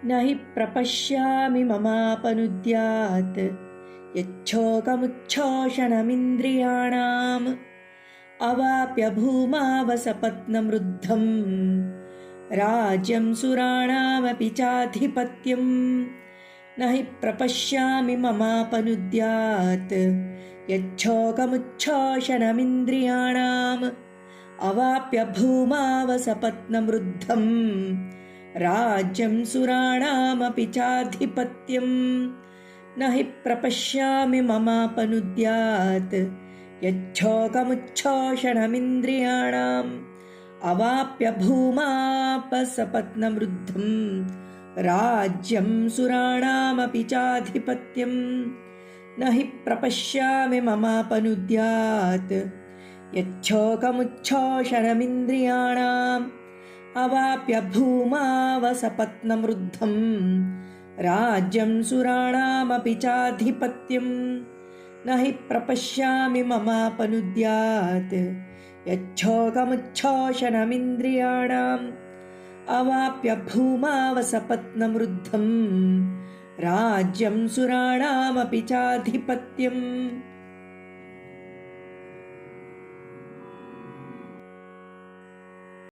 न हि प्रपश्यामि ममापनुद्यात् यच्छोकमुच्छोषणमिन्द्रियाणाम् अवाप्य भूमावसपत्नमृद्धम् राज्यं सुराणामपि चाधिपत्यम्। न हि प्रपश्यामि ममापनुद्यात् यच्छोकमुच्छोषणमिन्द्रियाणाम् अवाप्य भूमावसपत्नमृद्धम् राज्यं सुराणामपि चाधिपत्यम्। न हि प्रपश्यामि ममापनुद्यात् यच्छोकमुच्छोषणमिन्द्रियाणाम् अवाप्य भूमावसपत्नमृद्धम् राज्यं सुराणामपि चाधिपत्यम्। न हि प्रपश्यामि ममापनुद्यात् यच्छोकमुच्छोषणमिन्द्रियाणाम् अवाप्य भूमावसपत्नमृद्धम् राज्यं सुराणामपि चाधिपत्यम्। न हि प्रपश्यामि ममापनुद्यात् यच्छोकमुच्छोषणमिन्द्रियाणाम् अवाप्य भूमावसपत्नमृद्धम् राज्यं सुराणामपि चाधिपत्यम्।